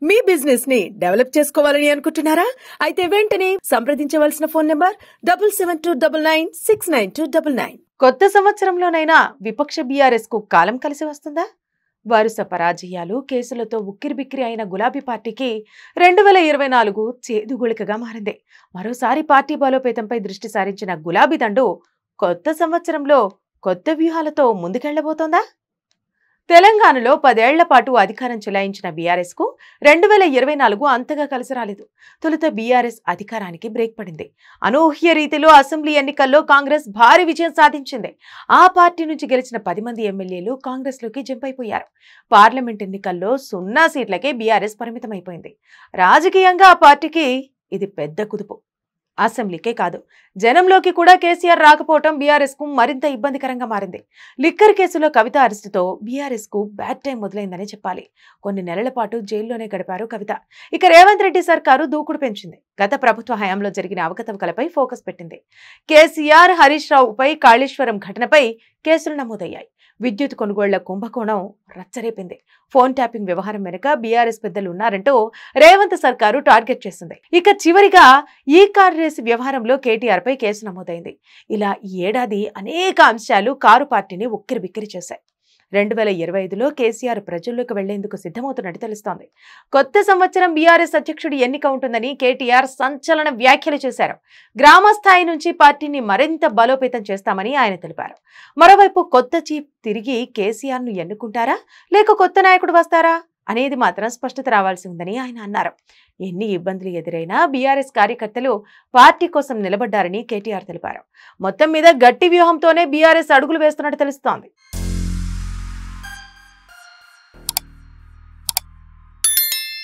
మీ business ని develop చేసుకోవాలని అనుకుంటున్నారా? అయితే వెంటనే సంప్రదించవలసిన ఫోన్ నంబర్ 7729969299. కొత్త సంవత్సరంలోనైనా విపక్ష బీఆర్ఎస్ కు కాలం కలిసి వస్తుందా? వరుస పరాజయాలు, కేసులతో ఉక్కిరిబిక్కిరి అయిన గులాబీ పార్టీకి 2024 చేదుగుళికగా మారింది. మరోసారి పార్టీ బలోపేతంపై దృష్టి సారించిన గులాబీ దండు కొత్త సంవత్సరంలో కొత్త వ్యూహాలతో ముందుకెళ్లబోతోందా? తెలంగాణలో 10 ఏళ్ల పాటు అధికారం చెలాయించిన బీఆర్ఎస్ కు 2024 అంతగా కలిసి రాలేదు. తొలుత బీఆర్ఎస్ అధికారానికి బ్రేక్ పడింది. అనూహ్య రీతిలో అసెంబ్లీ ఎన్నికల్లో కాంగ్రెస్ భారీ విజయం సాధించింది. ఆ పార్టీ నుంచి గెలిచిన 10 మంది ఎమ్మెల్యేలు కాంగ్రెస్ లోకి జంప్ అయిపోయారు. పార్లమెంట్ ఎన్నికల్లో 0 సీట్లకే బీఆర్ఎస్ పరిమితమైపోయింది. రాజకీయంగా ఆ పార్టీకి ఇది పెద్ద కుదుపు. అసెంబ్లీకే కాదు, జనంలోకి కూడా కేసీఆర్ రాకపోవటం బీఆర్ఎస్ కు మరింత ఇబ్బందికరంగా మారింది. లిక్కర్ కేసులో కవిత అరెస్టుతో బీఆర్ఎస్ కు బ్యాడ్ టైం మొదలైందని చెప్పాలి. కొన్ని నెలల పాటు జైల్లోనే గడిపారు కవిత. ఇక రేవంత్ రెడ్డి సర్కారు దూకుడు పెంచింది. గత ప్రభుత్వ హయాంలో జరిగిన అవకతవకలపై ఫోకస్ పెట్టింది. కేసీఆర్, హరీష్ రావుపై, కాళేశ్వరం ఘటనపై కేసులు నమోదయ్యాయి. విద్యుత్ కొనుగోళ్ల కుంభకోణం రచ్చరేపింది. ఫోన్ ట్యాపింగ్ వ్యవహారం వెనుక బీఆర్ఎస్ పెద్దలు ఉన్నారంటూ రేవంత్ సర్కారు టార్గెట్ చేసింది. ఇక చివరిగా ఈ కారు రేసు వ్యవహారంలో కేటీఆర్ పై కేసు నమోదైంది. ఇలా ఈ ఏడాది అనేక అంశాలు కారు పార్టీని ఉక్కిరిబిక్కిరి చేశాయి. 2025లో కేసీఆర్ ప్రజల్లోకి వెళ్లేందుకు సిద్ధమవుతున్నట్టు తెలుస్తోంది. కొత్త సంవత్సరం బీఆర్ఎస్ అధ్యక్షుడి ఎన్నిక ఉంటుందని కేటీఆర్ సంచలన వ్యాఖ్యలు చేశారు. గ్రామ స్థాయి నుంచి పార్టీని మరింత బలోపేతం చేస్తామని ఆయన తెలిపారు. మరోవైపు కొత్త చీఫ్ తిరిగి కేసీఆర్ ను ఎన్నుకుంటారా, లేక కొత్త నాయకుడు వస్తారా అనేది మాత్రం స్పష్టత రావాల్సి ఉందని ఆయన అన్నారు. ఎన్ని ఇబ్బందులు ఎదురైనా బీఆర్ఎస్ కార్యకర్తలు పార్టీ కోసం నిలబడ్డారని కేటీఆర్ తెలిపారు. మొత్తం మీద గట్టి వ్యూహంతోనే బీఆర్ఎస్ అడుగులు వేస్తున్నట్టు తెలుస్తోంది.